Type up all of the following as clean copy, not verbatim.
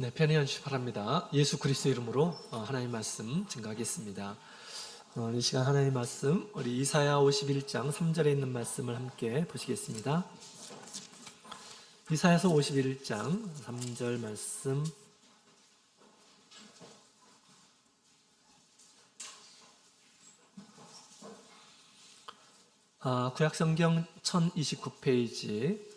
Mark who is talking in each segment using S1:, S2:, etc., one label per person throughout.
S1: 네, 편히 주시 바랍니다. 예수 그리스도 이름으로 하나님 말씀 증거하겠습니다. 이 시간 하나님 말씀 우리 이사야 51장 3절에 있는 말씀을 함께 보시겠습니다. 이사야서 51장 3절 말씀. 구약성경 1029페이지.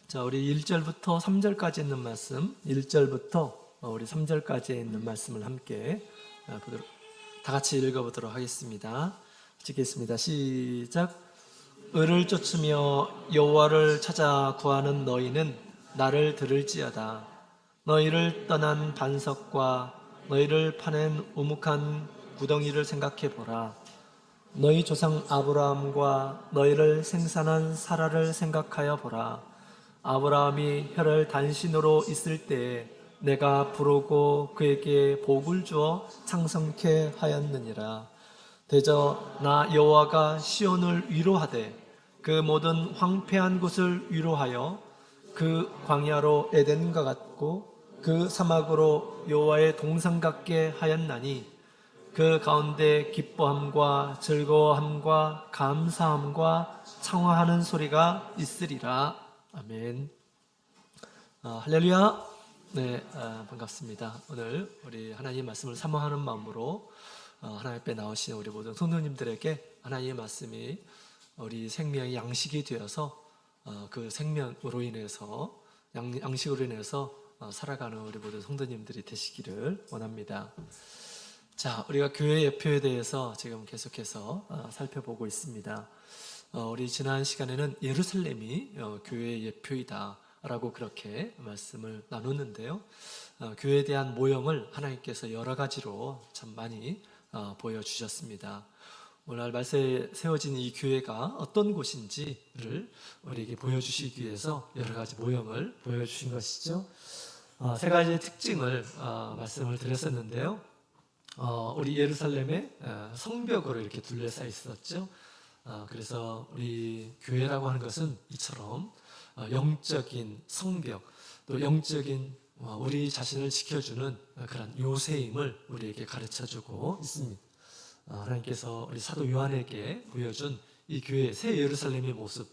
S1: 자, 우리 1절부터 3절까지 있는 말씀, 1절부터 우리 3절까지 있는 말씀을 함께 다 같이 읽어보도록 하겠습니다. 읽겠습니다. 시작. 의를 쫓으며 여호와를 찾아 구하는 너희는 나를 들을지어다. 너희를 떠난 반석과 너희를 파낸 우묵한 구덩이를 생각해 보라. 너희 조상 아브라함과 너희를 생산한 사라를 생각하여 보라. 아브라함이 혀를 단신으로 있을 때에 내가 부르고 그에게 복을 주어 창성케 하였느니라. 대저 나 여호와가 시온을 위로하되 그 모든 황폐한 곳을 위로하여 그 광야로 에덴과 같고 그 사막으로 여호와의 동산 같게 하였나니 그 가운데 기뻐함과 즐거워함과 감사함과 청하하는 소리가 있으리라. 아멘. 할렐루야. 네, 반갑습니다. 오늘 우리 하나님의 말씀을 사모하는 마음으로 하나님 앞에 나오신 우리 모든 성도님들에게 하나님의 말씀이 우리 생명의 양식이 되어서 그 생명으로 인해서 양식으로 인해서 살아가는 우리 모든 성도님들이 되시기를 원합니다. 자, 우리가 교회 예표에 대해서 지금 계속해서 살펴보고 있습니다. 우리 지난 시간에는 예루살렘이 교회의 예표이다 라고 그렇게 말씀을 나눴는데요. 교회에 대한 모형을 하나님께서 여러 가지로 참 많이 보여주셨습니다. 오늘 말씀에 세워진 이 교회가 어떤 곳인지를 우리에게 보여주시기 위해서 여러 가지 모형을 보여주신 것이죠. 세 가지의 특징을 말씀을 드렸었는데요. 우리 예루살렘에 성벽으로 이렇게 둘러싸여 있었죠. 그래서 우리 교회라고 하는 것은 이처럼 영적인 성벽, 또 영적인 우리 자신을 지켜주는 그런 요새임을 우리에게 가르쳐주고 있습니다. 하나님께서 우리 사도 요한에게 보여준 이 교회 새 예루살렘의 모습,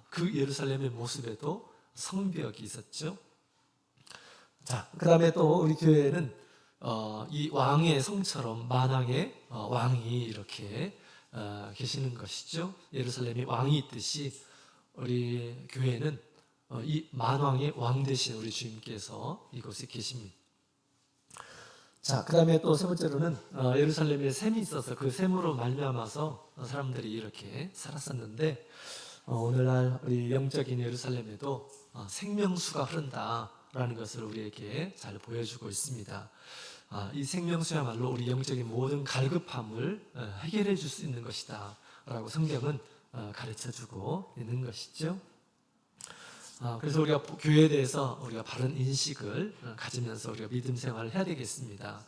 S1: 그 예루살렘의 모습에도 성벽이 있었죠. 자, 그 다음에 또 우리 교회는 이 왕의 성처럼 만왕의 왕이 이렇게 계시는 것이죠. 예루살렘에 왕이 있듯이 우리 교회는 이 만왕의 왕 되신 우리 주님께서 이곳에 계십니다. 자, 그 다음에 또 세 번째로는 예루살렘에 샘이 있어서 그 샘으로 말미암아서 사람들이 이렇게 살았었는데 오늘날 우리 영적인 예루살렘에도 생명수가 흐른다라는 것을 우리에게 잘 보여주고 있습니다. 이 생명수야말로 우리 영적인 모든 갈급함을 해결해 줄 수 있는 것이다 라고 성경은 가르쳐주고 있는 것이죠. 그래서 우리가 교회에 대해서 우리가 바른 인식을 가지면서 우리가 믿음 생활을 해야 되겠습니다.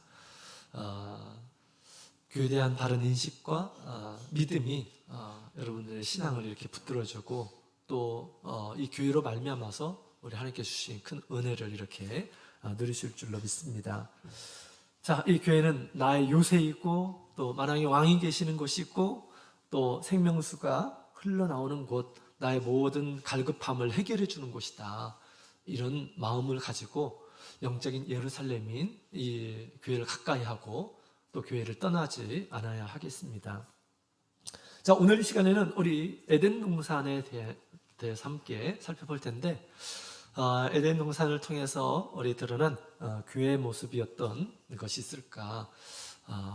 S1: 교회에 대한 바른 인식과 믿음이 여러분들의 신앙을 이렇게 붙들어주고 또 이 교회로 말미암아서 우리 하나님께 주신 큰 은혜를 이렇게 누리실 줄로 믿습니다. 자, 이 교회는 나의 요새이고 또 만왕의 왕이 계시는 곳이고 또 생명수가 흘러나오는 곳, 나의 모든 갈급함을 해결해 주는 곳이다. 이런 마음을 가지고 영적인 예루살렘인 이 교회를 가까이 하고 또 교회를 떠나지 않아야 하겠습니다. 자, 오늘 이 시간에는 우리 에덴 동산에 대해서 함께 살펴볼 텐데 에덴 동산을 통해서 우리 드러난 교회의 모습이 어떤 것이 있을까?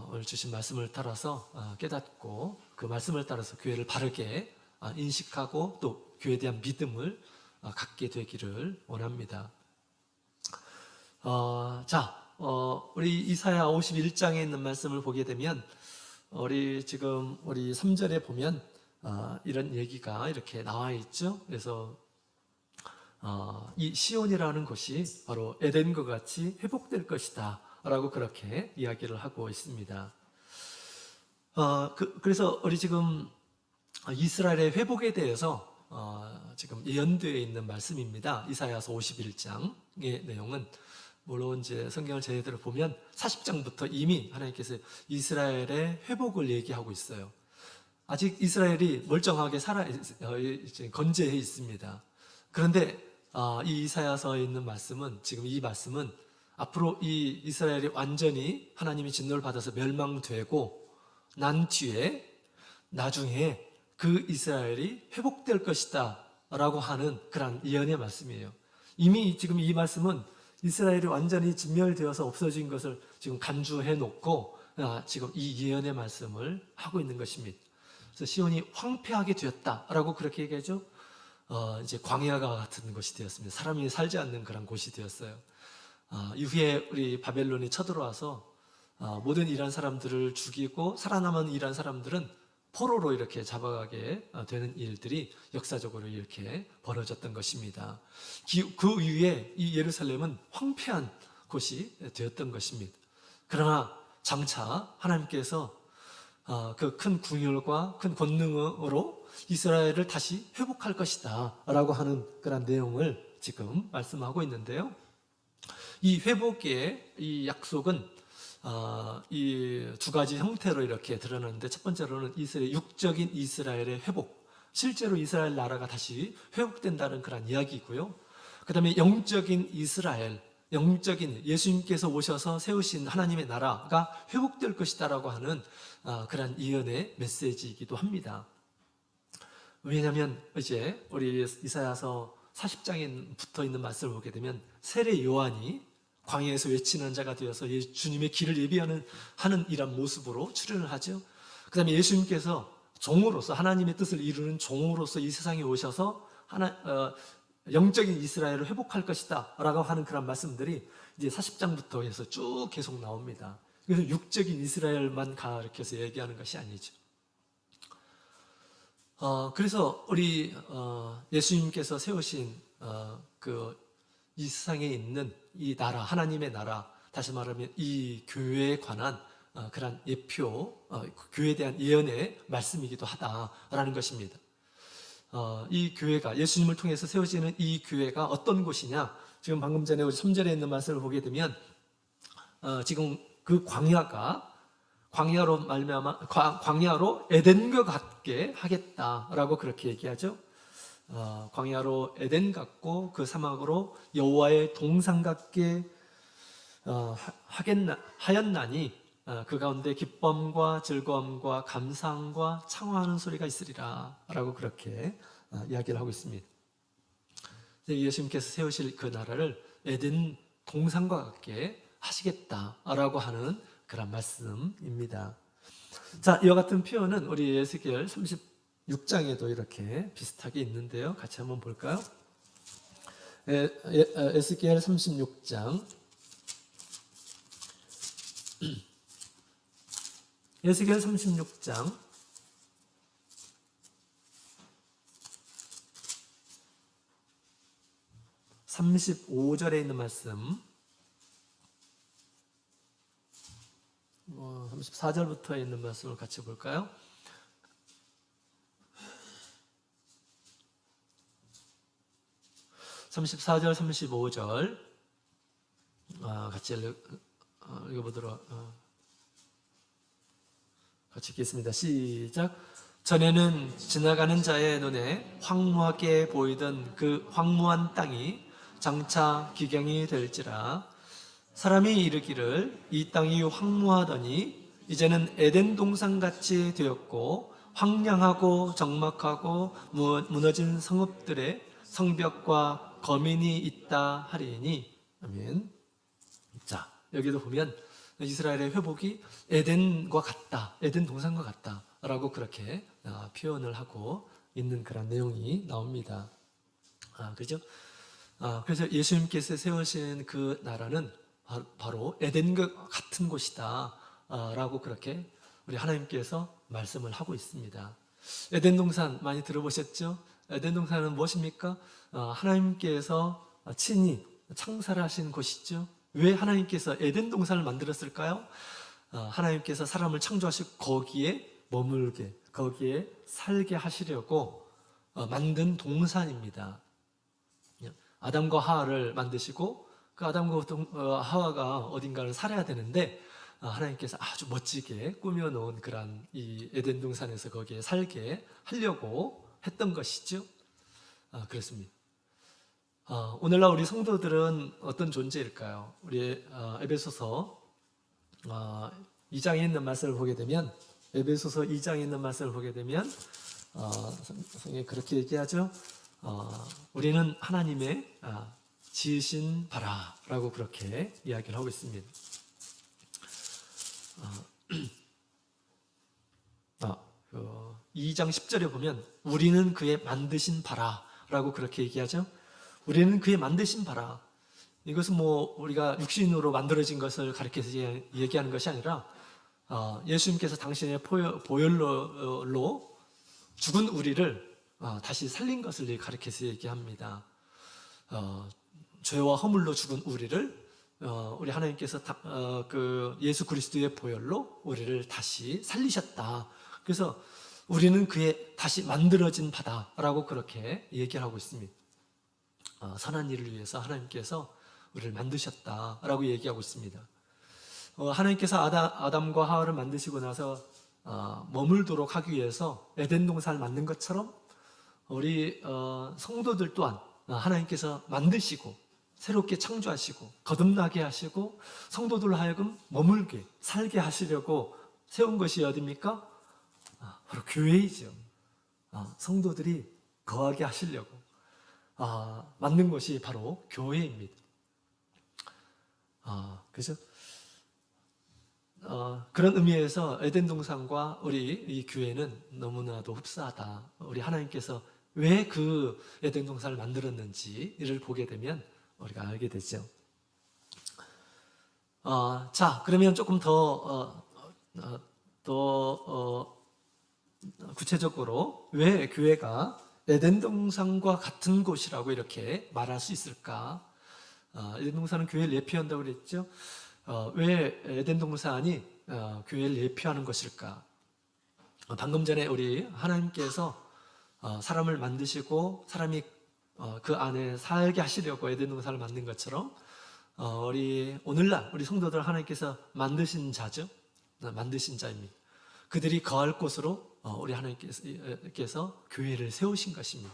S1: 오늘 주신 말씀을 따라서 깨닫고 그 말씀을 따라서 교회를 바르게 인식하고 또 교회에 대한 믿음을 갖게 되기를 원합니다. 우리 이사야 51장에 있는 말씀을 보게 되면 우리 3절에 보면 이런 얘기가 이렇게 나와 있죠. 그래서 이 시온이라는 곳이 바로 에덴과 같이 회복될 것이다 라고 그렇게 이야기를 하고 있습니다. 그래서 우리 지금 이스라엘의 회복에 대해서 지금 예언되어 있는 말씀입니다. 이사야서 51장의 내용은 물론 이제 성경을 제대로 보면 40장부터 이미 하나님께서 이스라엘의 회복을 얘기하고 있어요. 아직 이스라엘이 멀쩡하게 건재해 있습니다. 그런데 이 이사야서에 있는 말씀은, 지금 이 말씀은 앞으로 이 이스라엘이 완전히 하나님의 진노를 받아서 멸망되고 난 뒤에 나중에 그 이스라엘이 회복될 것이다 라고 하는 그런 예언의 말씀이에요. 이미 지금 이 말씀은 이스라엘이 완전히 진멸되어서 없어진 것을 지금 간주해 놓고 지금 이 예언의 말씀을 하고 있는 것입니다. 그래서 시온이 황폐하게 되었다라고 그렇게 얘기하죠. 이제 광야가 같은 곳이 되었습니다. 사람이 살지 않는 그런 곳이 되었어요. 이후에 우리 바벨론이 쳐들어와서 모든 이란 사람들을 죽이고 살아남은 이란 사람들은 포로로 이렇게 잡아가게 되는 일들이 역사적으로 이렇게 벌어졌던 것입니다. 그 이후에 이 예루살렘은 황폐한 곳이 되었던 것입니다. 그러나 장차 하나님께서 그 큰 궁율과 큰 권능으로 이스라엘을 다시 회복할 것이다 라고 하는 그런 내용을 지금 말씀하고 있는데요. 이 회복의 이 약속은 이 두 가지 형태로 이렇게 드러나는데, 첫 번째로는 육적인 이스라엘의 회복, 실제로 이스라엘 나라가 다시 회복된다는 그런 이야기이고요. 그 다음에 영적인 이스라엘, 영적인 예수님께서 오셔서 세우신 하나님의 나라가 회복될 것이다라고 하는 그런 예언의 메시지이기도 합니다. 왜냐하면 이제 우리 이사야서 40장에 붙어 있는 말씀을 보게 되면 세례 요한이 광야에서 외치는 자가 되어서 주님의 길을 예비하는 이런 모습으로 출현을 하죠. 그 다음에 예수님께서 종으로서 하나님의 뜻을 이루는 종으로서 이 세상에 오셔서 영적인 이스라엘을 회복할 것이다 라고 하는 그런 말씀들이 이제 40장부터 해서 쭉 계속 나옵니다. 그래서 육적인 이스라엘만 가르쳐서 얘기하는 것이 아니죠. 그래서 우리 예수님께서 세우신 이 세상에 있는 이 나라, 하나님의 나라, 다시 말하면 이 교회에 관한 그런 예표, 교회에 대한 예언의 말씀이기도 하다라는 것입니다. 이 교회가, 예수님을 통해서 세워지는 이 교회가 어떤 곳이냐? 지금 방금 전에 우리 3절에 있는 말씀을 보게 되면 지금 그 광야로 에덴과 같게 하겠다라고 그렇게 얘기하죠. 광야로 에덴 같고 그 사막으로 여호와의 동산 같게 하였나니 그 가운데 기쁨과 즐거움과 감상과 창화하는 소리가 있으리라 라고 그렇게 이야기를 하고 있습니다. 예수님께서 세우실 그 나라를 에덴 동산과 같게 하시겠다라고 하는 그런 말씀입니다. 자, 이와 같은 표현은 우리 에스겔 36장에도 이렇게 비슷하게 있는데요. 같이 한번 볼까요? 에스겔 36장. 에스겔 36장 35절에 있는 말씀, 34절부터 있는 말씀을 같이 볼까요? (34절) (35절) 같이 읽어보도록 같이 읽겠습니다. 시작. 전에는 지나가는 자의 눈에 황무하게 보이던 그 황무한 땅이 장차 기경이 될지라. 사람이 이르기를 이 땅이 황무하더니 이제는 에덴 동산같이 되었고 황량하고 적막하고 무너진 성읍들의 성벽과 거민이 있다 하리니. 아멘. 자, 여기도 보면 이스라엘의 회복이 에덴과 같다, 에덴 동산과 같다 라고 그렇게 표현을 하고 있는 그런 내용이 나옵니다. 그죠? 그래서 예수님께서 세우신 그 나라는 바로 에덴과 같은 곳이다 라고 그렇게 우리 하나님께서 말씀을 하고 있습니다. 에덴 동산 많이 들어보셨죠? 에덴 동산은 무엇입니까? 하나님께서 친히 창사를 하신 곳이죠. 왜 하나님께서 에덴 동산을 만들었을까요? 하나님께서 사람을 창조하시고 거기에 머물게, 거기에 살게 하시려고 만든 동산입니다. 아담과 하와를 만드시고 그 아담과 하와가 어딘가를 살아야 되는데 하나님께서 아주 멋지게 꾸며놓은 그런 이 에덴 동산에서 거기에 살게 하려고 했던 것이죠. 그렇습니다. 오늘날 우리 성도들은 어떤 존재일까요? 우리 에베소서 2장에 있는 말씀을 보게 되면, 에베소서 2장에 있는 말씀을 보게 되면 성경에 그렇게 얘기하죠. 우리는 하나님의 지으신 바라라고 그렇게 이야기를 하고 있습니다. 2장 10절에 보면 우리는 그의 만드신 바라라고 그렇게 얘기하죠. 우리는 그의 만드신 바라. 이것은 우리가 육신으로 만들어진 것을 가리켜서 얘기하는 것이 아니라 예수님께서 당신의 보혈로 죽은 우리를 다시 살린 것을 가리켜서 얘기합니다. 죄와 허물로 죽은 우리를 우리 하나님께서 그 예수 그리스도의 보혈로 우리를 다시 살리셨다. 그래서 우리는 그의 다시 만들어진 바다라고 그렇게 얘기를 하고 있습니다. 선한 일을 위해서 하나님께서 우리를 만드셨다라고 얘기하고 있습니다. 하나님께서 아담과 하와를 만드시고 나서 머물도록 하기 위해서 에덴 동산을 만든 것처럼 우리 성도들 또한 하나님께서 만드시고 새롭게 창조하시고 거듭나게 하시고 성도들로 하여금 머물게 살게 하시려고 세운 것이 어디입니까? 바로 교회이죠. 성도들이 거하게 하시려고 만든 것이 바로 교회입니다. 그죠? 그런 의미에서 에덴 동산과 우리 이 교회는 너무나도 흡사하다. 우리 하나님께서 왜 그 에덴 동산을 만들었는지를 보게 되면 우리가 알게 되죠. 자, 그러면 조금 더 구체적으로 왜 교회가 에덴 동산과 같은 곳이라고 이렇게 말할 수 있을까? 에덴 동산은 교회를 예표한다고 그랬죠. 왜 에덴 동산이 교회를 예표하는 것일까? 방금 전에 우리 하나님께서 사람을 만드시고 사람이 그 안에 살게 하시려고 에덴 동산을 만든 것처럼 오늘날 우리 성도들 하나님께서 만드신 자죠. 만드신 자입니다. 그들이 거할 곳으로 우리 하나님께서 교회를 세우신 것입니다.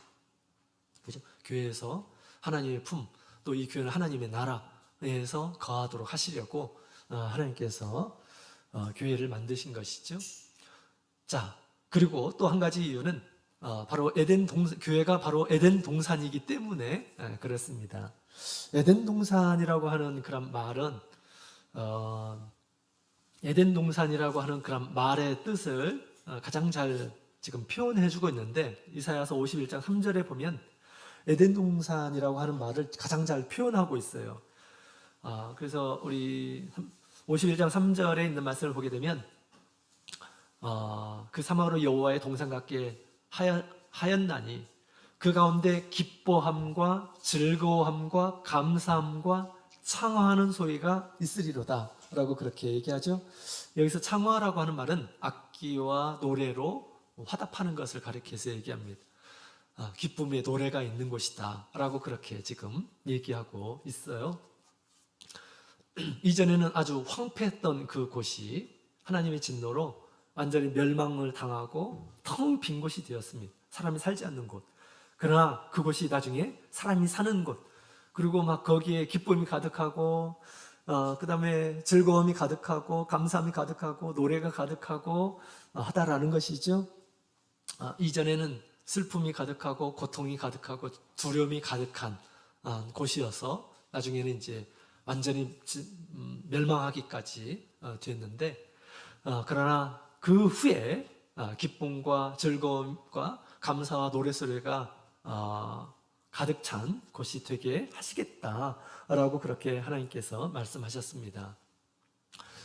S1: 그죠? 교회에서 하나님의 품, 또 이 교회는 하나님의 나라에서 거하도록 하시려고 하나님께서 교회를 만드신 것이죠. 자, 그리고 또 한 가지 이유는 바로 교회가 바로 에덴 동산이기 때문에 그렇습니다. 에덴 동산이라고 하는 그런 말은 에덴 동산이라고 하는 그런 말의 뜻을 가장 잘 지금 표현해주고 있는데 이사야서 51장 3절에 보면 에덴 동산이라고 하는 말을 가장 잘 표현하고 있어요. 그래서 우리 51장 3절에 있는 말씀을 보게 되면 그 사마로 여호와의 동산 같게 하였나니 그 가운데 기뻐함과 즐거움과 감사함과 창화하는 소리가 있으리로다 라고 그렇게 얘기하죠. 여기서 창화라고 하는 말은 악기와 노래로 화답하는 것을 가리켜서 얘기합니다. 기쁨의 노래가 있는 곳이다 라고 그렇게 지금 얘기하고 있어요. 이전에는 아주 황폐했던 그 곳이 하나님의 진노로 완전히 멸망을 당하고 텅 빈 곳이 되었습니다. 사람이 살지 않는 곳. 그러나 그곳이 나중에 사람이 사는 곳, 그리고 막 거기에 기쁨이 가득하고 그 다음에 즐거움이 가득하고 감사함이 가득하고 노래가 가득하고 하다라는 것이죠. 이전에는 슬픔이 가득하고 고통이 가득하고 두려움이 가득한 곳이어서 나중에는 이제 완전히 멸망하기까지 됐는데 그러나 그 후에 기쁨과 즐거움과 감사와 노래소리가 가득 찬 곳이 되게 하시겠다라고 그렇게 하나님께서 말씀하셨습니다.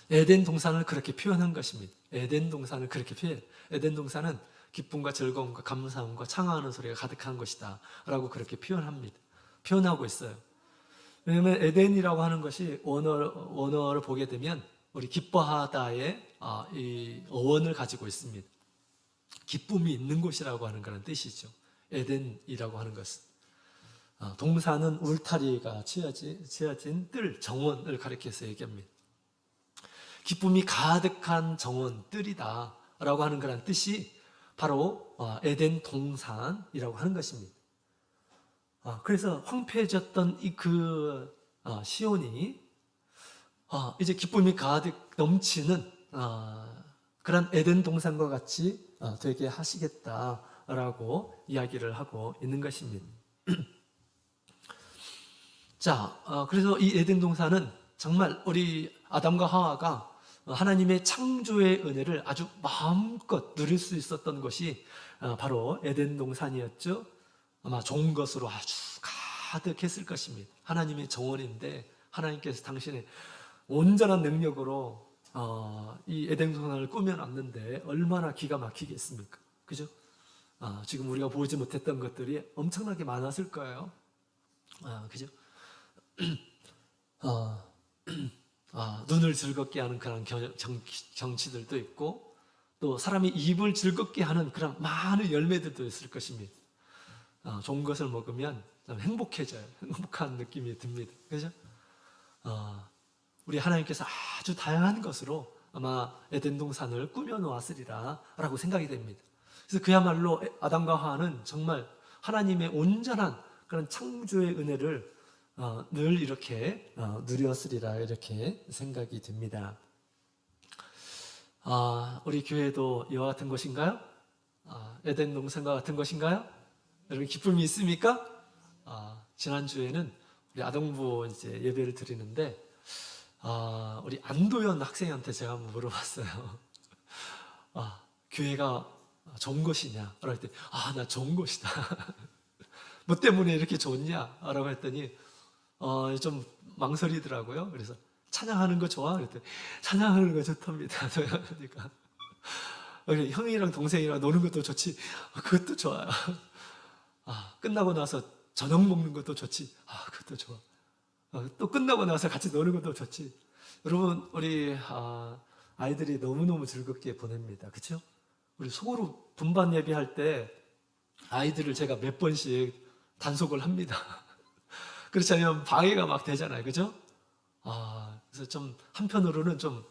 S1: 에덴 동산을 그렇게 표현한 것입니다. 에덴 동산을 그렇게 에덴 동산은 기쁨과 즐거움과 감사함과 창화하는 소리가 가득한 것이다 라고 그렇게 표현하고 있어요. 왜냐하면 에덴이라고 하는 것이 원어를 보게 되면 우리 기뻐하다의 이 어원을 가지고 있습니다. 기쁨이 있는 곳이라고 하는 그런 뜻이죠. 에덴이라고 하는 것은 동사는 울타리가 지어진 뜰, 정원을 가리켜서 얘기합니다. 기쁨이 가득한 정원, 뜰이다 라고 하는 그런 뜻이 바로 에덴 동산이라고 하는 것입니다. 그래서 황폐해졌던 시온이 이제 기쁨이 가득 넘치는 그런 에덴 동산과 같이 되게 하시겠다라고 이야기를 하고 있는 것입니다. 자, 그래서 이 에덴 동산은 정말 우리 아담과 하와가 하나님의 창조의 은혜를 아주 마음껏 누릴 수 있었던 것이 바로 에덴 동산이었죠. 아마 좋은 것으로 아주 가득했을 것입니다. 하나님의 정원인데 하나님께서 당신의 온전한 능력으로 이 에덴 동산을 꾸며놨는데 얼마나 기가 막히겠습니까? 그죠? 지금 우리가 보지 못했던 것들이 엄청나게 많았을 거예요. 그죠? 눈을 즐겁게 하는 그런 정치들도 있고, 또 사람이 입을 즐겁게 하는 그런 많은 열매들도 있을 것입니다. 좋은 것을 먹으면 좀 행복해져요. 행복한 느낌이 듭니다. 그죠? 우리 하나님께서 아주 다양한 것으로 아마 에덴 동산을 꾸며 놓았으리라 라고 생각이 됩니다. 그래서 그야말로 아담과 하와는 정말 하나님의 온전한 그런 창조의 은혜를 늘 이렇게 누렸으리라 이렇게 생각이 듭니다. 우리 교회도 이와 같은 것인가요? 에덴 동산과 같은 것인가요? 여러분 기쁨이 있습니까? 지난주에는 우리 아동부 이제 예배를 드리는데 우리 안도현 학생한테 제가 한번 물어봤어요. 교회가 좋은 것이냐? 라고 했더니 나 좋은 것이다. 뭐 때문에 이렇게 좋냐? 라고 했더니 좀 망설이더라고요. 그래서 찬양하는 거 좋아? 그랬더니 찬양하는 거 좋답니다. 그러니까 형이랑 동생이랑 노는 것도 좋지. 그것도 좋아요. 끝나고 나서 저녁 먹는 것도 좋지. 그것도 좋아. 또 끝나고 나서 같이 노는 것도 좋지. 여러분 우리 아이들이 너무너무 즐겁게 보냅니다. 그렇죠? 우리 소그룹 분반 예배할 때 아이들을 제가 몇 번씩 단속을 합니다. 그렇지 않으면 방해가 막 되잖아요. 그죠? 그래서 좀 한편으로는 좀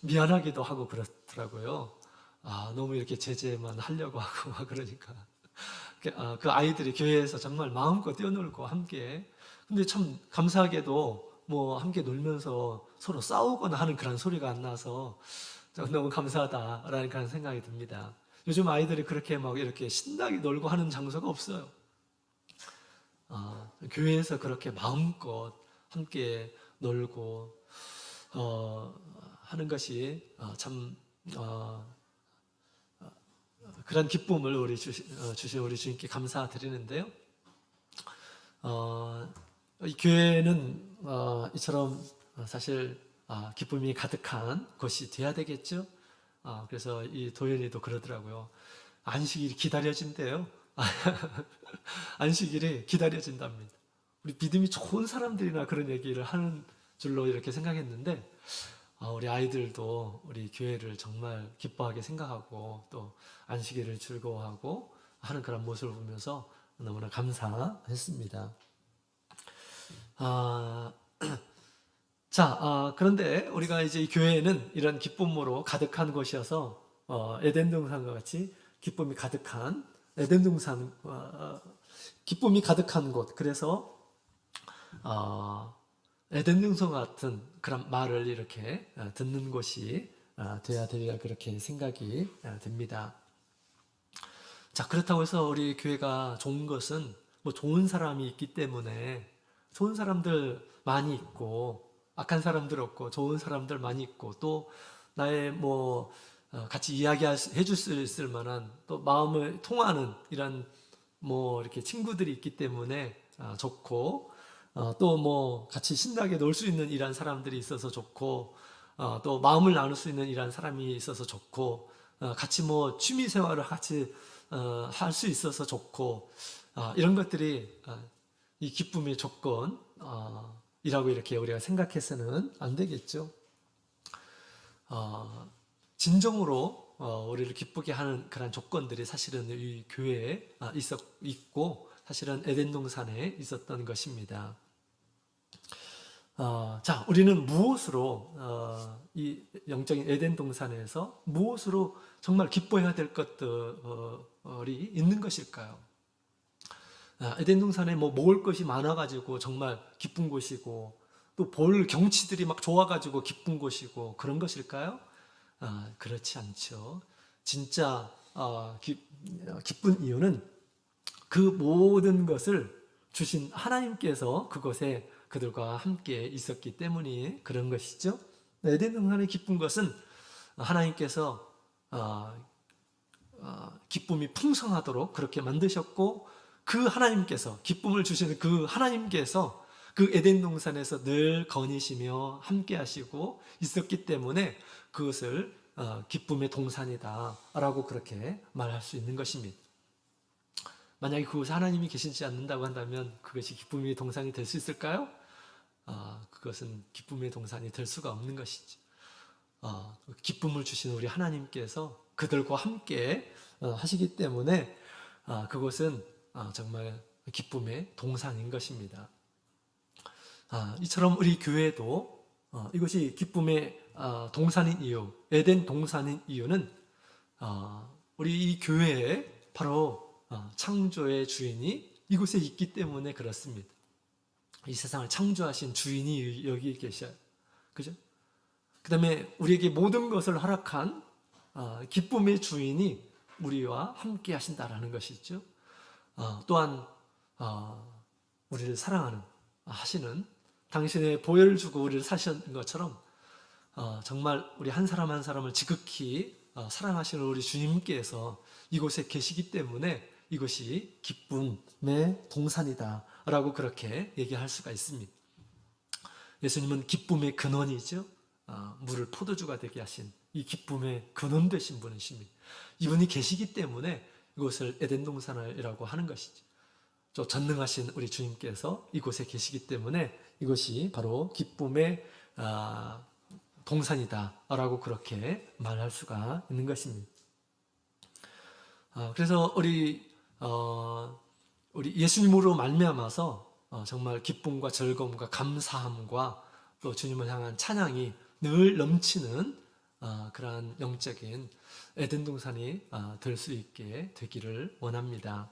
S1: 미안하기도 하고 그렇더라고요. 너무 이렇게 제재만 하려고 하고 막 그러니까. 그 아이들이 교회에서 정말 마음껏 뛰어놀고 함께. 근데 참 감사하게도 뭐 함께 놀면서 서로 싸우거나 하는 그런 소리가 안 나서 너무 감사하다라는 그런 생각이 듭니다. 요즘 아이들이 그렇게 막 이렇게 신나게 놀고 하는 장소가 없어요. 교회에서 그렇게 마음껏 함께 놀고 하는 것이 참 그런 기쁨을 우리 주신 우리 주님께 감사드리는데요. 이 교회는 이처럼 사실 기쁨이 가득한 곳이 돼야 되겠죠. 그래서 이 도연이도 그러더라고요. 안식일이 기다려진대요. 안식일이 기다려진답니다. 우리 믿음이 좋은 사람들이나 그런 얘기를 하는 줄로 이렇게 생각했는데 우리 아이들도 우리 교회를 정말 기뻐하게 생각하고 또 안식일을 즐거워하고 하는 그런 모습을 보면서 너무나 감사했습니다. 그런데 우리가 이제 이 교회는 이런 기쁨으로 가득한 곳이어서 에덴 동산과 같이 기쁨이 가득한 에덴 동산 기쁨이 가득한 곳. 그래서 에덴 동산 같은 그런 말을 이렇게 듣는 곳이 돼야 되리라 그렇게 생각이 듭니다. 자, 그렇다고 해서 우리 교회가 좋은 것은 뭐 좋은 사람이 있기 때문에 좋은 사람들 많이 있고 악한 사람들 없고 좋은 사람들 많이 있고 또 나의 뭐 같이 이야기해 줄 수 있을 만한 또 마음을 통하는 이런 뭐 이렇게 친구들이 있기 때문에 좋고 또 뭐 같이 신나게 놀 수 있는 이런 사람들이 있어서 좋고 또 마음을 나눌 수 있는 이런 사람이 있어서 좋고 같이 뭐 취미 생활을 같이 할 수 있어서 좋고 이런 것들이 이 기쁨의 조건이라고 이렇게 우리가 생각해서는 안 되겠죠. 진정으로 우리를 기쁘게 하는 그런 조건들이 사실은 이 교회에 있고 사실은 에덴 동산에 있었던 것입니다. 자, 우리는 무엇으로 이 영적인 에덴 동산에서 무엇으로 정말 기뻐해야 될 것들이 있는 것일까요? 에덴 동산에 뭐 먹을 것이 많아가지고 정말 기쁜 곳이고 또 볼 경치들이 막 좋아가지고 기쁜 곳이고 그런 것일까요? 그렇지 않죠. 진짜 기쁜 이유는 그 모든 것을 주신 하나님께서 그곳에 그들과 함께 있었기 때문이 그런 것이죠. 에덴 동산의 기쁜 것은 하나님께서 기쁨이 풍성하도록 그렇게 만드셨고 그 하나님께서 기쁨을 주시는 그 하나님께서 그 에덴 동산에서 늘 거니시며 함께 하시고 있었기 때문에 그것을 기쁨의 동산이다 라고 그렇게 말할 수 있는 것입니다. 만약에 그곳에 하나님이 계시지 않는다고 한다면 그것이 기쁨의 동산이 될 수 있을까요? 그것은 기쁨의 동산이 될 수가 없는 것이죠. 기쁨을 주시는 우리 하나님께서 그들과 함께 하시기 때문에 그것은 정말 기쁨의 동산인 것입니다. 이처럼 우리 교회도 이것이 기쁨의 동산인 이유, 에덴 동산인 이유는 우리 이 교회에 바로 창조의 주인이 이곳에 있기 때문에 그렇습니다. 이 세상을 창조하신 주인이 여기 계셔요. 그죠? 그 다음에 우리에게 모든 것을 허락한 기쁨의 주인이 우리와 함께 하신다라는 것이죠. 또한 우리를 사랑하는 하시는 당신의 보혈을 주고 우리를 사신 것처럼 정말 우리 한 사람 한 사람을 지극히 사랑하시는 우리 주님께서 이곳에 계시기 때문에 이것이 기쁨의 동산이다 라고 그렇게 얘기할 수가 있습니다. 예수님은 기쁨의 근원이죠. 물을 포도주가 되게 하신 이 기쁨의 근원 되신 분이십니다. 이분이 계시기 때문에 이곳을 에덴 동산이라고 하는 것이죠. 또 전능하신 우리 주님께서 이곳에 계시기 때문에 이것이 바로 기쁨의 동산이다 라고 그렇게 말할 수가 있는 것입니다. 그래서 우리 예수님으로 말미암아서 정말 기쁨과 즐거움과 감사함과 또 주님을 향한 찬양이 늘 넘치는 그러한 영적인 에덴 동산이 될 수 있게 되기를 원합니다.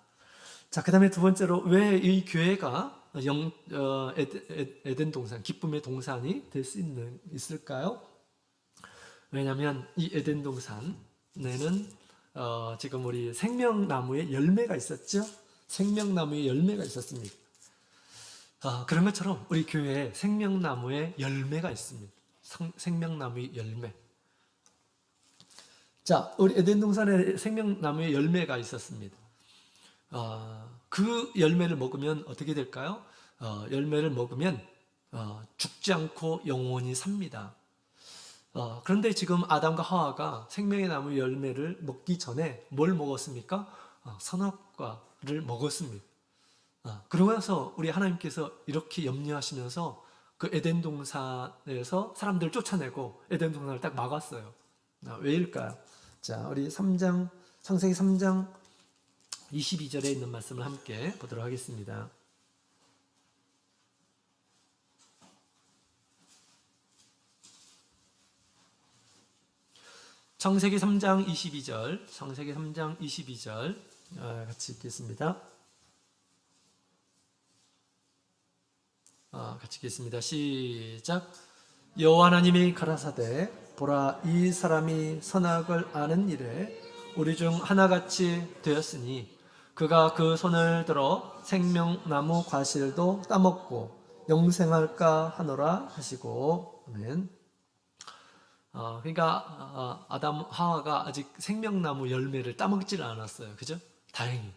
S1: 자, 그 다음에 두 번째로 왜 이 교회가 에덴 동산, 기쁨의 동산이 될 수 있을까요? 왜냐하면 이 에덴 동산에는 지금 우리 생명나무의 열매가 있었죠? 생명나무의 열매가 있었습니다. 그런 것처럼 우리 교회에 생명나무의 열매가 있습니다. 생명나무의 열매. 자, 우리 에덴 동산에 생명나무의 열매가 있었습니다. 그 열매를 먹으면 어떻게 될까요? 열매를 먹으면 죽지 않고 영원히 삽니다. 그런데 지금 아담과 하와가 생명의 나무 열매를 먹기 전에 뭘 먹었습니까? 선악과를 먹었습니다. 그러면서 우리 하나님께서 이렇게 염려하시면서 그 에덴 동산에서 사람들을 쫓아내고 에덴 동산을 딱 막았어요. 왜일까요? 자, 우리 창세기 3장 22절에 있는 말씀을 함께 보도록 하겠습니다. 창세기 3장 22절, 창세기 3장 22절 같이 읽겠습니다. 같이 읽겠습니다. 시작. 여호와 하나님이 가라사대 보라 이 사람이 선악을 아는 일에 우리 중 하나같이 되었으니 그가 그 손을 들어 생명나무 과실도 따먹고 영생할까 하노라 하시고 아멘. 그러니까 아담 하와가 아직 생명나무 열매를 따먹지를 않았어요. 그죠? 다행히.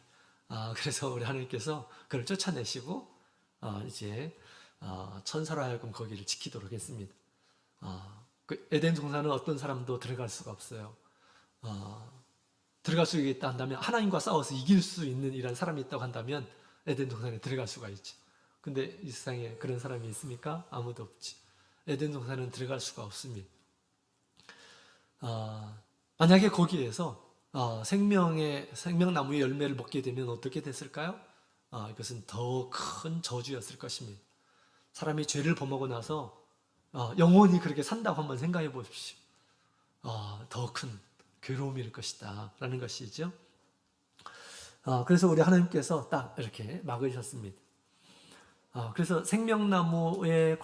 S1: 그래서 우리 하나님께서 그를 쫓아내시고 이제 천사로 하여금 거기를 지키도록 했습니다. 그 에덴 동산은 어떤 사람도 들어갈 수가 없어요. 들어갈 수 있다 한다면 하나님과 싸워서 이길 수 있는 이런 사람이 있다고 한다면 에덴 동산에 들어갈 수가 있죠. 근데 이 세상에 그런 사람이 있습니까? 아무도 없지. 에덴 동산은 들어갈 수가 없습니다. 만약에 거기에서 생명나무의 열매를 먹게 되면 어떻게 됐을까요? 이것은 더 큰 저주였을 것입니다. 사람이 죄를 범하고 나서 영원히 그렇게 산다고 한번 생각해 보십시오. 더 큰 괴로움일 것이다 라는 것이죠. 그래서 우리 하나님께서 딱 이렇게 막으셨습니다. 그래서 생명나무의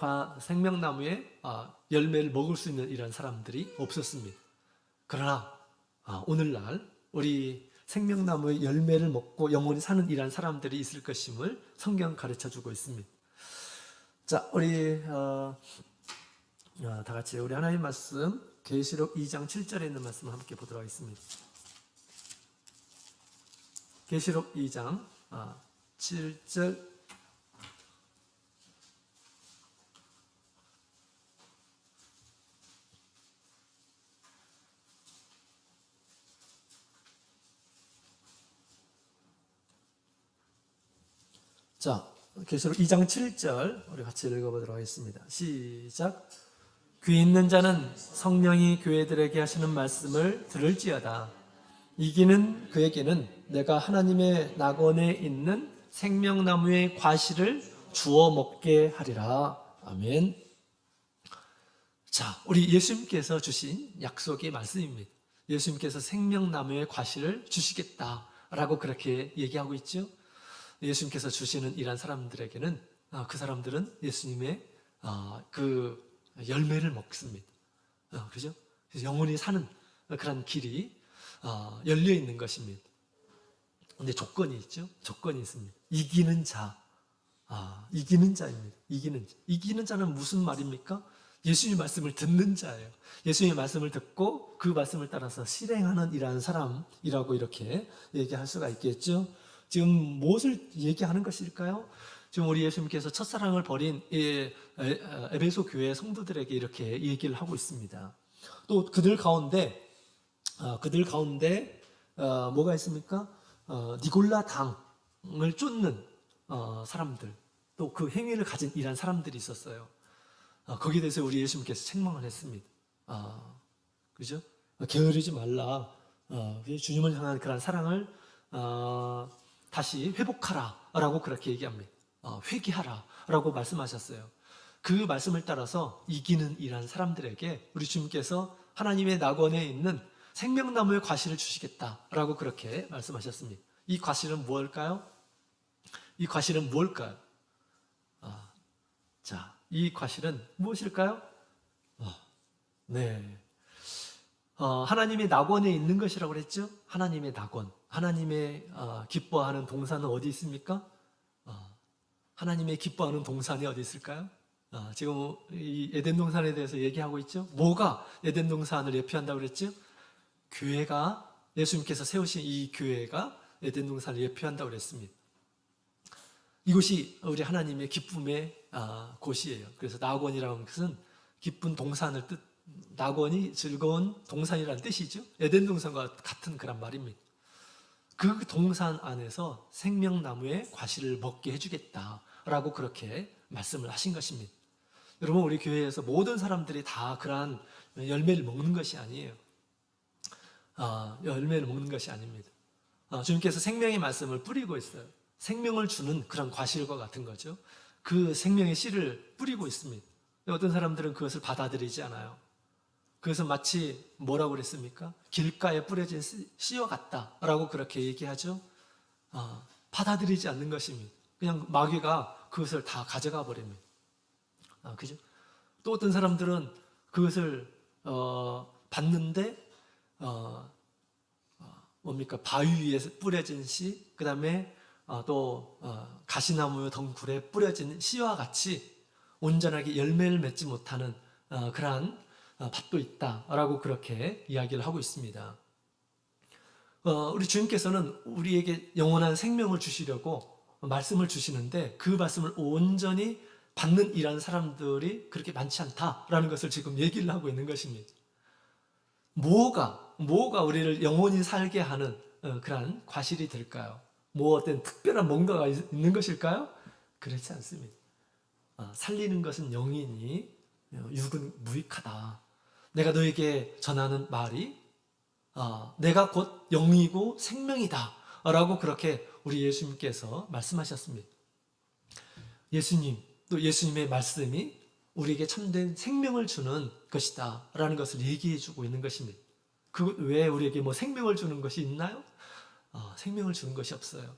S1: 열매를 먹을 수 있는 이런 사람들이 없었습니다. 그러나 오늘날 우리 생명나무의 열매를 먹고 영원히 사는 이런 사람들이 있을 것임을 성경 가르쳐주고 있습니다. 자, 우리 다 같이 우리 하나님 말씀 계시록 2장 7절에 있는 말씀을 함께 보도록 하겠습니다. 계시록 2장 7절. 자, 계시록 2장 7절 우리 같이 읽어보도록 하겠습니다. 시작. 귀 있는 자는 성령이 교회들에게 하시는 말씀을 들을지어다. 이기는 그에게는 내가 하나님의 낙원에 있는 생명나무의 과실을 주워 먹게 하리라. 아멘. 자, 우리 예수님께서 주신 약속의 말씀입니다. 예수님께서 생명나무의 과실을 주시겠다라고 그렇게 얘기하고 있죠. 예수님께서 주시는 이런 사람들에게는 그 사람들은 예수님의 그 열매를 먹습니다. 그죠? 그래서 영원히 사는 그런 길이 열려 있는 것입니다. 근데 조건이 있죠. 조건이 있습니다. 이기는 자, 이기는 자입니다. 이기는 자는 무슨 말입니까? 예수님 말씀을 듣는 자예요. 예수님의 말씀을 듣고 그 말씀을 따라서 실행하는 이러한 사람이라고 이렇게 얘기할 수가 있겠죠. 지금 무엇을 얘기하는 것일까요? 지금 우리 예수님께서 첫사랑을 버린 에베소 교회 성도들에게 이렇게 얘기를 하고 있습니다. 또 그들 가운데 뭐가 있습니까? 니골라 당을 쫓는 사람들, 또 그 행위를 가진 이런 사람들이 있었어요. 거기에 대해서 우리 예수님께서 책망을 했습니다. 그죠? 게으르지 말라. 주님을 향한 그런 사랑을 다시 회복하라라고 그렇게 얘기합니다. 회개하라라고 말씀하셨어요. 그 말씀을 따라서 이기는 이란 사람들에게 우리 주님께서 하나님의 낙원에 있는 생명나무의 과실을 주시겠다라고 그렇게 말씀하셨습니다. 이 과실은 무엇일까요? 이 과실은 무엇일까요? 자, 이 과실은 무엇일까요? 네. 하나님의 낙원에 있는 것이라고 그랬죠? 하나님의 낙원. 하나님의 기뻐하는 동산은 어디 있습니까? 하나님의 기뻐하는 동산이 어디 있을까요? 지금 이 에덴 동산에 대해서 얘기하고 있죠? 뭐가 에덴 동산을 예표한다고 그랬죠? 교회가, 예수님께서 세우신 이 교회가 에덴 동산을 예표한다고 그랬습니다. 이곳이 우리 하나님의 기쁨의 곳이에요. 그래서 낙원이라는 것은 기쁜 동산을 낙원이 즐거운 동산이라는 뜻이죠. 에덴 동산과 같은 그런 말입니다. 그 동산 안에서 생명나무의 과실을 먹게 해주겠다라고 그렇게 말씀을 하신 것입니다. 여러분, 우리 교회에서 모든 사람들이 다 그러한 열매를 먹는 것이 아니에요. 열매를 먹는 것이 아닙니다. 주님께서 생명의 말씀을 뿌리고 있어요. 생명을 주는 그런 과실과 같은 거죠. 그 생명의 씨를 뿌리고 있습니다. 어떤 사람들은 그것을 받아들이지 않아요. 그래서 마치 뭐라고 그랬습니까? 길가에 뿌려진 씨와 같다라고 그렇게 얘기하죠. 받아들이지 않는 것입니다. 그냥 마귀가 그것을 다 가져가 버립니다. 그죠? 또 어떤 사람들은 그것을 받는데 뭡니까? 바위 위에 뿌려진 씨, 그 다음에 또 가시나무 덩굴에 뿌려진 씨와 같이 온전하게 열매를 맺지 못하는 그러한 밭도 있다라고 그렇게 이야기를 하고 있습니다. 우리 주님께서는 우리에게 영원한 생명을 주시려고 말씀을 주시는데 그 말씀을 온전히 받는 이런 사람들이 그렇게 많지 않다라는 것을 지금 얘기를 하고 있는 것입니다. 뭐가 우리를 영원히 살게 하는 그러한 과실이 될까요? 뭐 어떤 특별한 뭔가가 있는 것일까요? 그렇지 않습니다. 살리는 것은 영이니 육은 무익하다. 내가 너에게 전하는 말이 내가 곧 영이고 생명이다 라고 그렇게 우리 예수님께서 말씀하셨습니다. 예수님, 또 예수님의 말씀이 우리에게 참된 생명을 주는 것이다 라는 것을 얘기해 주고 있는 것입니다. 그 외에 우리에게 뭐 생명을 주는 것이 있나요? 생명을 주는 것이 없어요.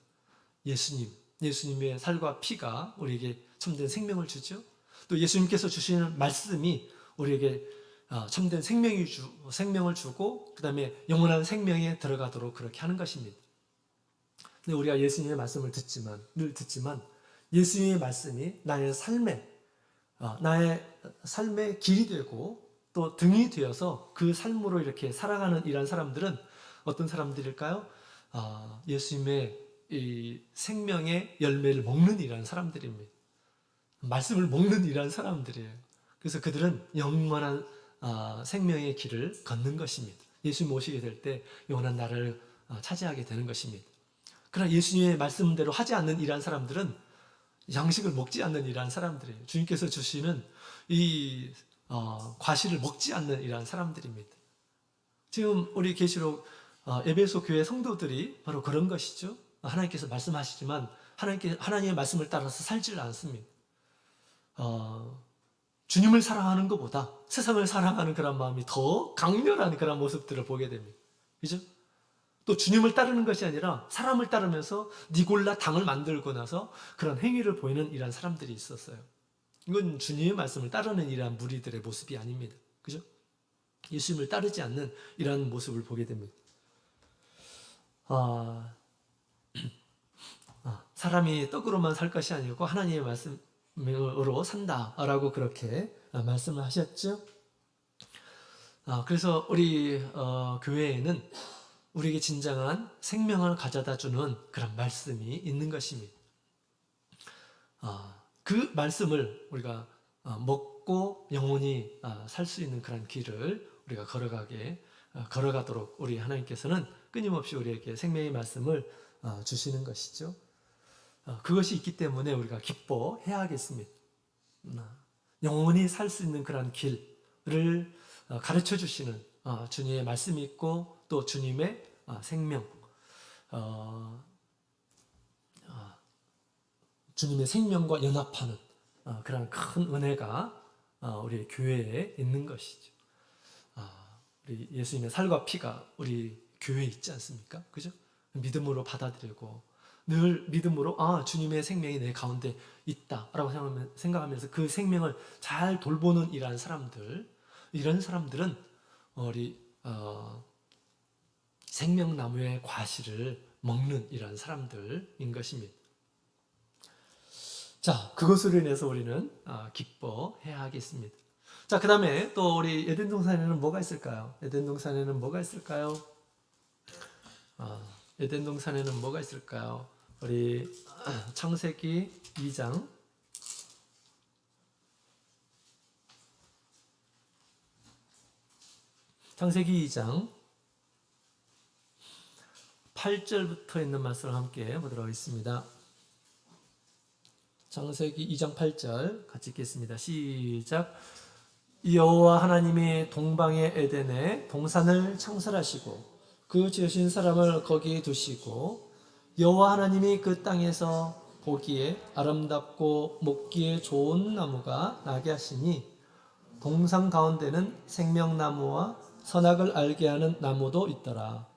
S1: 예수님의 살과 피가 우리에게 참된 생명을 주죠. 또 예수님께서 주시는 말씀이 우리에게 참된 생명을 주고 그 다음에 영원한 생명에 들어가도록 그렇게 하는 것입니다. 근데 우리가 예수님의 말씀을 늘 듣지만 예수님의 말씀이 나의 삶의 길이 되고 또 등이 되어서 그 삶으로 이렇게 살아가는 이런 사람들은 어떤 사람들일까요? 예수님의 이 생명의 열매를 먹는 이런 사람들입니다. 말씀을 먹는 이런 사람들이에요. 그래서 그들은 영원한 생명의 길을 걷는 것입니다. 예수님 오시게 될 때 영원한 나라를 차지하게 되는 것입니다. 그러나 예수님의 말씀대로 하지 않는 이러한 사람들은 양식을 먹지 않는 이러한 사람들이에요. 주님께서 주시는 이 과실을 먹지 않는 이러한 사람들입니다. 지금 우리 계시록 에베소 교회 성도들이 바로 그런 것이죠. 하나님께서 말씀하시지만 하나님의 말씀을 따라서 살지를 않습니다. 주님을 사랑하는 것보다 세상을 사랑하는 그런 마음이 더 강렬한 그런 모습들을 보게 됩니다. 그죠? 또 주님을 따르는 것이 아니라 사람을 따르면서 니골라 당을 만들고 나서 그런 행위를 보이는 이러한 사람들이 있었어요. 이건 주님의 말씀을 따르는 이러한 무리들의 모습이 아닙니다. 그죠? 예수님을 따르지 않는 이러한 모습을 보게 됩니다. 사람이 떡으로만 살 것이 아니고 하나님의 말씀으로 산다라고 그렇게 말씀을 하셨죠. 그래서 우리 교회에는 우리에게 진정한 생명을 가져다 주는 그런 말씀이 있는 것입니다. 그 말씀을 우리가 먹고 영원히 살 수 있는 그런 길을 우리가 걸어가도록 우리 하나님께서는 끊임없이 우리에게 생명의 말씀을 주시는 것이죠. 그것이 있기 때문에 우리가 기뻐해야 하겠습니다. 영원히 살 수 있는 그런 길을 가르쳐 주시는 주님의 말씀이 있고 또 주님의 생명, 주님의 생명과 연합하는 그런 큰 은혜가 우리 교회에 있는 것이죠. 우리 예수님의 살과 피가 우리 교회에 있지 않습니까? 그죠? 믿음으로 받아들이고 늘 믿음으로 주님의 생명이 내 가운데 있다라고 생각하면서 그 생명을 잘 돌보는 이런 사람들은 우리 생명나무의 과실을 먹는 이런 사람들인 것입니다. 자, 그것으로 인해서 우리는 기뻐해야 하겠습니다. 자, 그 다음에 또 우리 에덴 동산에는 뭐가 있을까요? 에덴 동산에는 뭐가 있을까요? 에덴 동산에는 뭐가 있을까요? 우리 창세기 2장 창세기 2장 8절부터 있는 말씀을 함께 보도록 하겠습니다. 창세기 2장 8절 같이 읽겠습니다. 시작. 여호와 하나님이 동방의 에덴에 동산을 창설하시고 그 지으신 사람을 거기에 두시고 여호와 하나님이 그 땅에서 보기에 아름답고 먹기에 좋은 나무가 나게 하시니 동산 가운데는 생명나무와 선악을 알게 하는 나무도 있더라.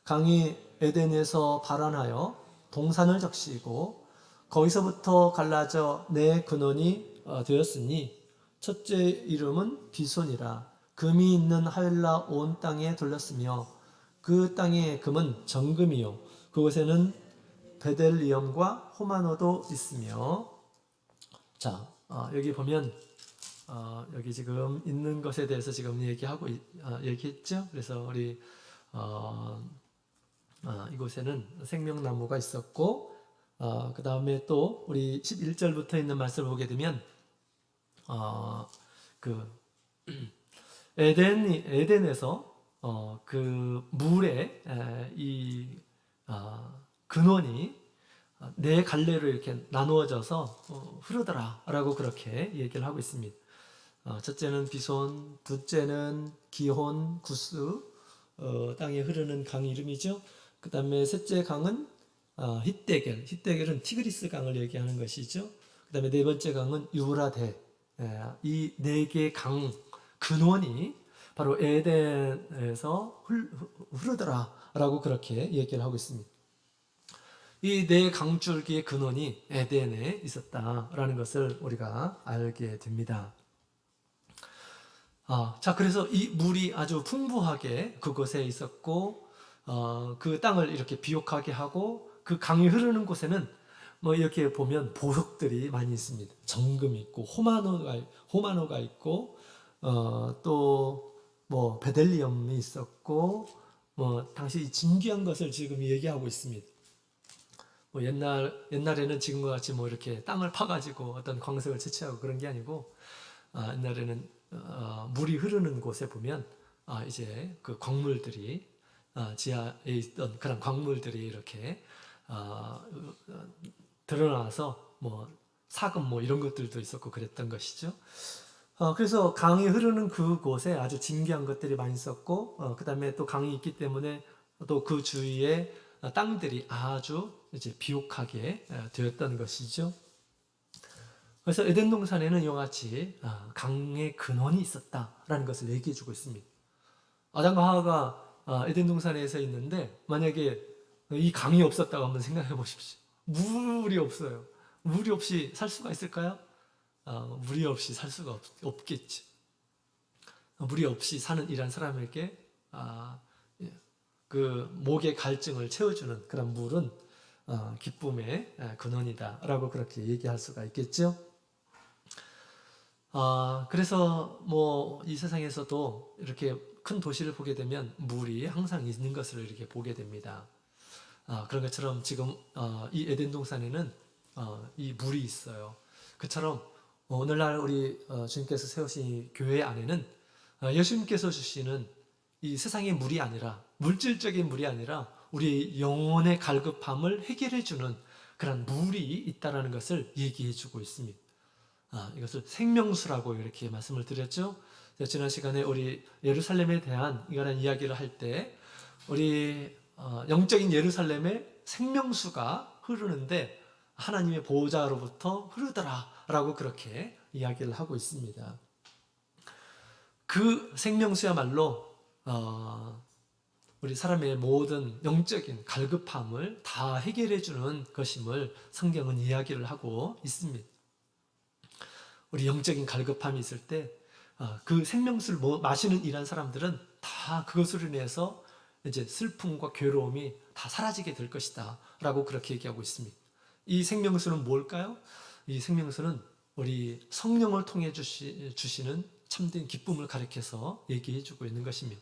S1: 강이 에덴에서 발원하여 동산을 적시고 거기서부터 갈라져 네 근원이 되었으니 첫째 이름은 비손이라. 금이 있는 하윌라 온 땅에 둘렀으며 그 땅의 금은 정금이요 그곳에는 베델리엄과 호마노도 있으며. 자, 여기 보면 여기 지금 있는 것에 대해서 지금 얘기했죠. 그래서 우리 이곳에는 생명나무가 있었고 그 다음에 또 우리 11절부터 있는 말씀을 보게 되면 그 에덴에서 그 물에 이 근원이 네 갈래로 이렇게 나누어져서 흐르더라라고 그렇게 얘기를 하고 있습니다. 첫째는 비손, 둘째는 기혼, 구스, 땅에 흐르는 강 이름이죠. 그 다음에 셋째 강은 히데겔. 히데겔은 티그리스 강을 얘기하는 것이죠. 그 다음에 네 번째 강은 유브라데. 이 네 개의 강 근원이 바로 에덴에서 흐르더라라고 그렇게 얘기를 하고 있습니다. 이 네 강줄기의 근원이 에덴에 있었다라는 것을 우리가 알게 됩니다. 자, 그래서 이 물이 아주 풍부하게 그곳에 있었고, 그 땅을 이렇게 비옥하게 하고, 그 강이 흐르는 곳에는 뭐 이렇게 보면 보석들이 많이 있습니다. 정금이 있고, 호마노가 있고, 또 뭐 베델리엄이 있었고, 뭐 당시 진귀한 것을 지금 얘기하고 있습니다. 뭐 옛날에는 지금과 같이 뭐 이렇게 땅을 파가지고 어떤 광석을 채취하고 그런 게 아니고, 옛날에는 물이 흐르는 곳에 보면 이제 그 광물들이 지하에 있던 그런 광물들이 이렇게 드러나서 뭐 사금 뭐 이런 것들도 있었고 그랬던 것이죠. 그래서 강이 흐르는 그곳에 아주 진귀한 것들이 많이 있었고, 그 다음에 또 강이 있기 때문에 또 그 주위에 땅들이 아주 이제 비옥하게 되었던 것이죠. 그래서 에덴 동산에는 이와 같이 강의 근원이 있었다라는 것을 얘기해 주고 있습니다. 아담과 하와가 에덴 동산에서 있는데 만약에 이 강이 없었다고 한번 생각해 보십시오. 물이 없어요. 물이 없이 살 수가 있을까요? 물이 없이 살 수가 없겠지. 물이 없이 사는 이란 사람에게 그 목의 갈증을 채워주는 그런 물은 기쁨의 근원이다라고 그렇게 얘기할 수가 있겠죠. 그래서 뭐 이 세상에서도 이렇게 큰 도시를 보게 되면 물이 항상 있는 것을 이렇게 보게 됩니다. 그런 것처럼 지금 이 에덴 동산에는 이 물이 있어요. 그처럼 오늘날 우리 주님께서 세우신 교회 안에는 예수님께서 주시는 이 세상의 물이 아니라 물질적인 물이 아니라 우리 영혼의 갈급함을 해결해 주는 그런 물이 있다라는 것을 얘기해 주고 있습니다. 이것을 생명수라고 이렇게 말씀을 드렸죠. 지난 시간에 우리 예루살렘에 대한 이러한 이야기를 할 때 우리 영적인 예루살렘에 생명수가 흐르는데 하나님의 보호자로부터 흐르더라라고 그렇게 이야기를 하고 있습니다. 그 생명수야말로 우리 사람의 모든 영적인 갈급함을 다 해결해 주는 것임을 성경은 이야기를 하고 있습니다. 우리 영적인 갈급함이 있을 때 그 생명수를 마시는 이란 사람들은 다 그것으로 인해서 이제 슬픔과 괴로움이 다 사라지게 될 것이다 라고 그렇게 얘기하고 있습니다. 이 생명수는 뭘까요? 이 생명수는 우리 성령을 통해 주시는 참된 기쁨을 가리켜서 얘기해 주고 있는 것입니다.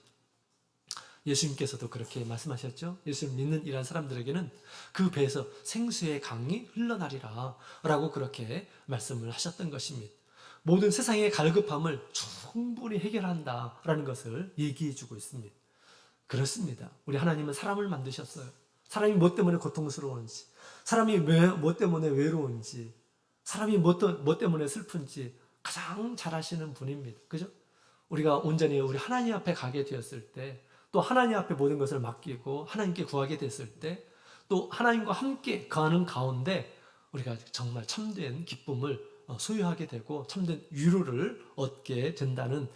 S1: 예수님께서도 그렇게 말씀하셨죠. 예수를 믿는 이란 사람들에게는 그 배에서 생수의 강이 흘러나리라 라고 그렇게 말씀을 하셨던 것입니다. 모든 세상의 갈급함을 충분히 해결한다라는 것을 얘기해 주고 있습니다. 그렇습니다. 우리 하나님은 사람을 만드셨어요. 사람이 뭐 때문에 고통스러운지, 사람이 뭐 때문에 외로운지, 사람이 뭐 때문에 슬픈지 가장 잘 아시는 분입니다. 그죠? 우리가 온전히 우리 하나님 앞에 가게 되었을 때, 또 하나님 앞에 모든 것을 맡기고 하나님께 구하게 됐을 때, 또 하나님과 함께 가는 가운데 우리가 정말 참된 기쁨을 소유하게 되고 참된 위로를 얻게 된다는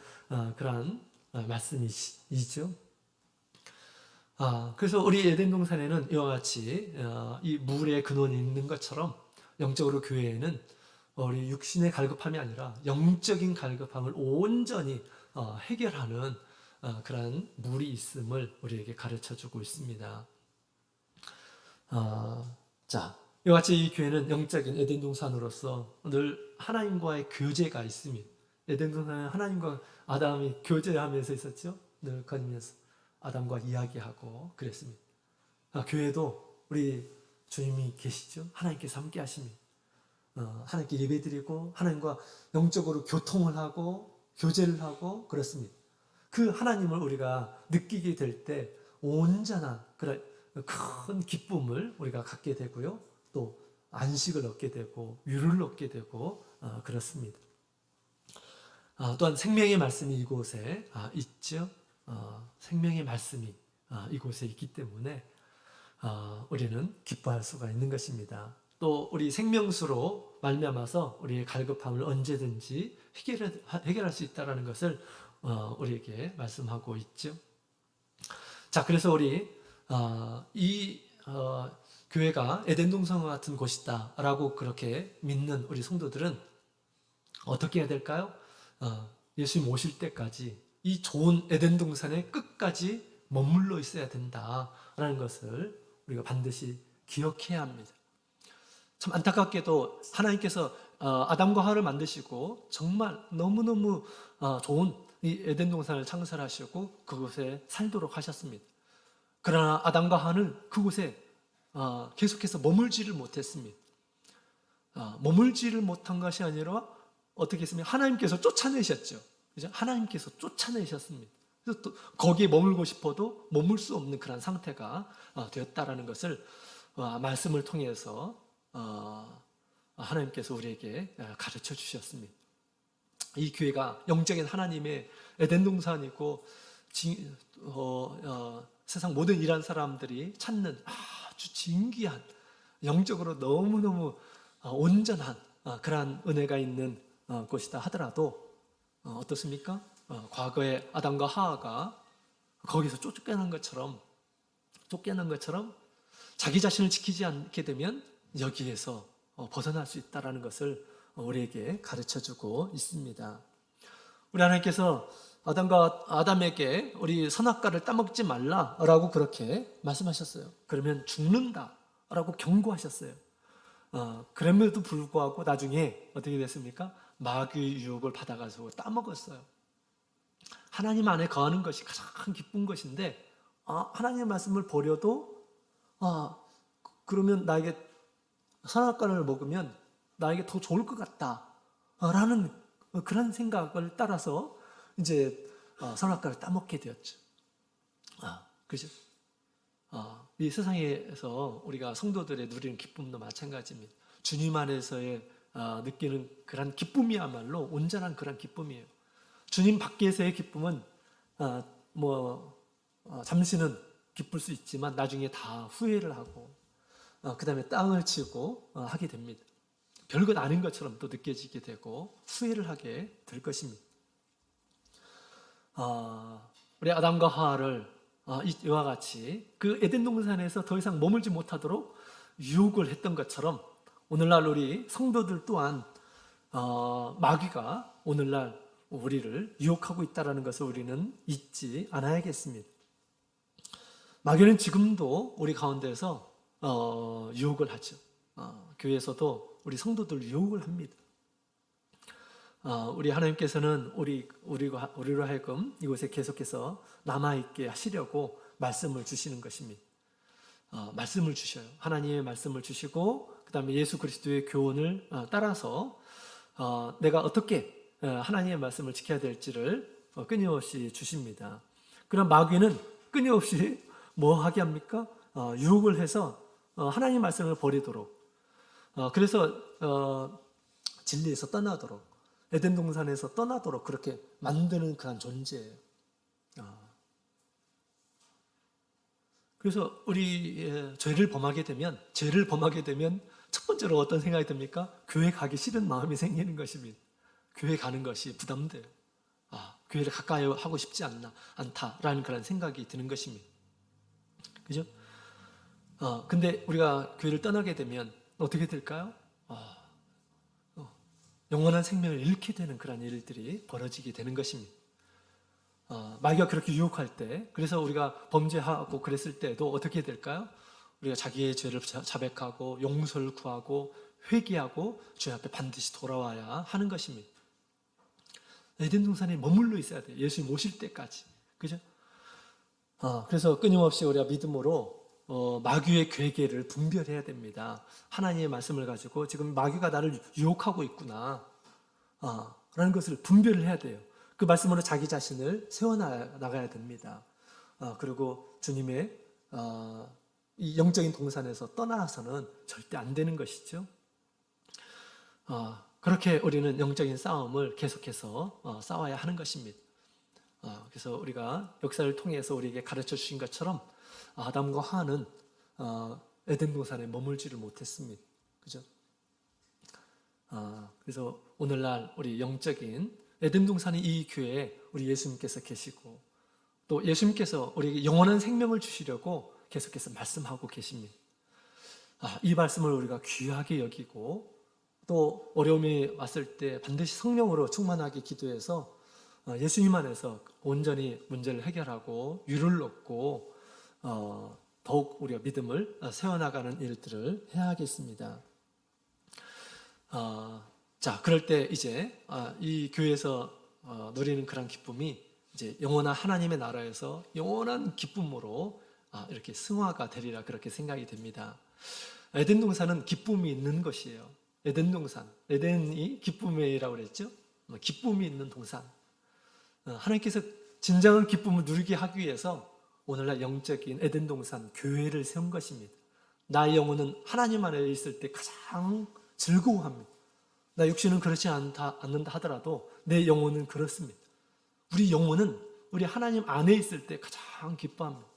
S1: 그러한 말씀이죠. 그래서 우리 에덴 동산에는 이와 같이 이 물의 근원이 있는 것처럼 영적으로 교회에는 우리 육신의 갈급함이 아니라 영적인 갈급함을 온전히 해결하는 그러한 물이 있음을 우리에게 가르쳐주고 있습니다. 자, 이와 같이 이 교회는 영적인 에덴 동산으로서 늘 하나님과의 교제가 있습니다. 에덴 동산은 하나님과 아담이 교제하면서 있었죠. 늘 거니면서 아담과 이야기하고 그랬습니다. 교회도 우리 주님이 계시죠. 하나님께서 함께 하십니다. 하나님께 예배드리고 하나님과 영적으로 교통을 하고 교제를 하고 그렇습니다. 그 하나님을 우리가 느끼게 될 때 온전한 그런 큰 기쁨을 우리가 갖게 되고요. 또 안식을 얻게 되고 위로를 얻게 되고 그렇습니다. 또한 생명의 말씀이 이곳에 있죠. 생명의 말씀이 이곳에 있기 때문에 우리는 기뻐할 수가 있는 것입니다. 또 우리 생명수로 말미암아서 우리의 갈급함을 언제든지 해결할 수 있다는 것을 우리에게 말씀하고 있죠. 자, 그래서 우리 이 교회가 에덴 동산과 같은 곳이다라고 그렇게 믿는 우리 성도들은 어떻게 해야 될까요? 예수님 오실 때까지 이 좋은 에덴 동산의 끝까지 머물러 있어야 된다라는 것을 우리가 반드시 기억해야 합니다. 참 안타깝게도 하나님께서 아담과 하와를 만드시고 정말 너무너무 좋은 이 에덴 동산을 창설하시고 그곳에 살도록 하셨습니다. 그러나 아담과 하와는 그곳에 계속해서 머물지를 못했습니다. 머물지를 못한 것이 아니라 어떻게 했으면 하나님께서 쫓아내셨죠. 그죠? 하나님께서 쫓아내셨습니다. 그래서 또 거기에 머물고 싶어도 머물 수 없는 그런 상태가 되었다라는 것을 말씀을 통해서 하나님께서 우리에게 가르쳐 주셨습니다. 이 교회가 영적인 하나님의 에덴 동산이고 세상 모든 일한 사람들이 찾는 아주 진귀한 영적으로 너무너무 온전한 그러한 은혜가 있는 곳이다 하더라도 어떻습니까? 과거에 아담과 하와가 거기서 쫓겨난 것처럼 자기 자신을 지키지 않게 되면 여기에서 벗어날 수 있다는 것을 우리에게 가르쳐주고 있습니다. 우리 하나님께서 아담에게 우리 선악과를 따먹지 말라라고 그렇게 말씀하셨어요. 그러면 죽는다라고 경고하셨어요. 그럼에도 불구하고 나중에 어떻게 됐습니까? 마귀의 유혹을 받아가지고 따먹었어요. 하나님 안에 거하는 것이 가장 기쁜 것인데 하나님의 말씀을 버려도 그러면 나에게 선악과를 먹으면 나에게 더 좋을 것 같다라는 그런 생각을 따라서 이제 선악과를 따먹게 되었죠. 그죠? 이 세상에서 우리가 성도들의 누리는 기쁨도 마찬가지입니다. 주님 안에서의 느끼는 그런 기쁨이야말로 온전한 그런 기쁨이에요. 주님 밖에서의 기쁨은 잠시는 기쁠 수 있지만 나중에 다 후회를 하고 그 다음에 땅을 치고 하게 됩니다. 별것 아닌 것처럼 또 느껴지게 되고 후회를 하게 될 것입니다. 우리 아담과 하와를 이와 같이 그 에덴 동산에서 더 이상 머물지 못하도록 유혹을 했던 것처럼 오늘날 우리 성도들 또한 마귀가 오늘날 우리를 유혹하고 있다는 것을 우리는 잊지 않아야겠습니다. 마귀는 지금도 우리 가운데서 유혹을 하죠. 교회에서도 우리 성도들 유혹을 합니다. 우리 하나님께서는 우리로 하여금 이곳에 계속해서 남아있게 하시려고 말씀을 주시는 것입니다. 말씀을 주셔요. 하나님의 말씀을 주시고 그 다음에 예수 그리스도의 교훈을 따라서 내가 어떻게 하나님의 말씀을 지켜야 될지를 끊임없이 주십니다. 그럼 마귀는 끊임없이 뭐 하게 합니까? 유혹을 해서 하나님의 말씀을 버리도록 그래서 진리에서 떠나도록 에덴 동산에서 떠나도록 그렇게 만드는 그런 존재예요. 그래서 우리 죄를 범하게 되면 첫 번째로 어떤 생각이 듭니까? 교회 가기 싫은 마음이 생기는 것입니다. 교회 가는 것이 부담돼요. 교회를 가까이 하고 싶지 않다라는 그런 생각이 드는 것입니다. 그죠? 근데 우리가 교회를 떠나게 되면 어떻게 될까요? 영원한 생명을 잃게 되는 그런 일들이 벌어지게 되는 것입니다. 마귀가 그렇게 유혹할 때, 그래서 우리가 범죄하고 그랬을 때도 어떻게 될까요? 우리가 자기의 죄를 자백하고 용서를 구하고 회개하고 주의 앞에 반드시 돌아와야 하는 것입니다. 에덴 동산에 머물러 있어야 돼요. 예수님 오실 때까지. 그죠? 그래서 끊임없이 우리가 믿음으로 마귀의 괴계를 분별해야 됩니다. 하나님의 말씀을 가지고 지금 마귀가 나를 유혹하고 있구나 라는 것을 분별을 해야 돼요. 그 말씀으로 자기 자신을 세워나가야 됩니다. 그리고 주님의 이 영적인 동산에서 떠나서는 절대 안 되는 것이죠. 그렇게 우리는 영적인 싸움을 계속해서 싸워야 하는 것입니다. 그래서 우리가 역사를 통해서 우리에게 가르쳐 주신 것처럼 아담과 하와는 에덴 동산에 머물지를 못했습니다. 그죠? 그래서 오늘날 우리 영적인 에덴 동산의 이 교회에 우리 예수님께서 계시고 또 예수님께서 우리에게 영원한 생명을 주시려고 계속해서 말씀하고 계십니다. 이 말씀을 우리가 귀하게 여기고 또 어려움이 왔을 때 반드시 성령으로 충만하게 기도해서 예수님 안에서 온전히 문제를 해결하고 유를 얻고 더욱 우리가 믿음을 세워나가는 일들을 해야 하겠습니다. 자, 그럴 때 이제 이 교회에서 누리는 그런 기쁨이 이제 영원한 하나님의 나라에서 영원한 기쁨으로 이렇게 승화가 되리라 그렇게 생각이 됩니다. 에덴 동산은 기쁨이 있는 것이에요. 에덴 동산, 에덴이 기쁨이라고 그랬죠. 기쁨이 있는 동산. 하나님께서 진정한 기쁨을 누리게 하기 위해서 오늘날 영적인 에덴 동산 교회를 세운 것입니다. 나의 영혼은 하나님 안에 있을 때 가장 즐거워합니다. 나 육신은 그렇지 않는다 하더라도 내 영혼은 그렇습니다. 우리 영혼은 우리 하나님 안에 있을 때 가장 기뻐합니다.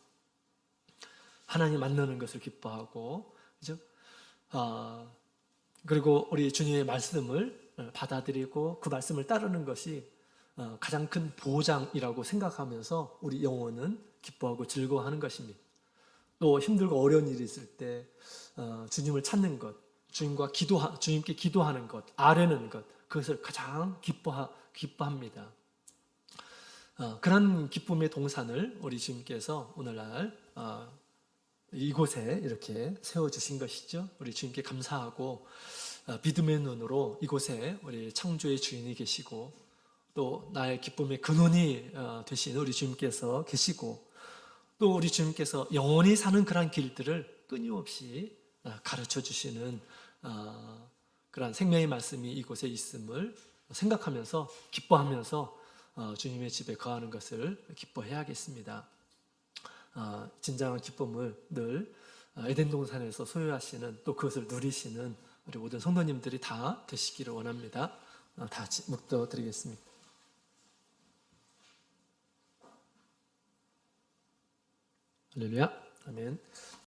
S1: 하나님 만나는 것을 기뻐하고, 그죠? 그리고 우리 주님의 말씀을 받아들이고 그 말씀을 따르는 것이 가장 큰 보장이라고 생각하면서 우리 영혼은 기뻐하고 즐거워하는 것입니다. 또 힘들고 어려운 일이 있을 때 주님을 찾는 것, 주님께 기도하는 것, 아뢰는 것, 그것을 가장 기뻐합니다. 그런 기쁨의 동산을 우리 주님께서 오늘날 이곳에 이렇게 세워주신 것이죠. 우리 주님께 감사하고 믿음의 눈으로 이곳에 우리 창조의 주인이 계시고 또 나의 기쁨의 근원이 되신 우리 주님께서 계시고 또 우리 주님께서 영원히 사는 그런 길들을 끊임없이 가르쳐 주시는 그런 생명의 말씀이 이곳에 있음을 생각하면서 기뻐하면서 주님의 집에 거하는 것을 기뻐해야겠습니다. 진정한 기쁨을 늘 에덴 동산에서 소유하시는 또 그것을 누리시는 우리 모든 성도님들이 다 되시기를 원합니다. 다 같이 묵도드리겠습니다. 할렐루야, 아멘.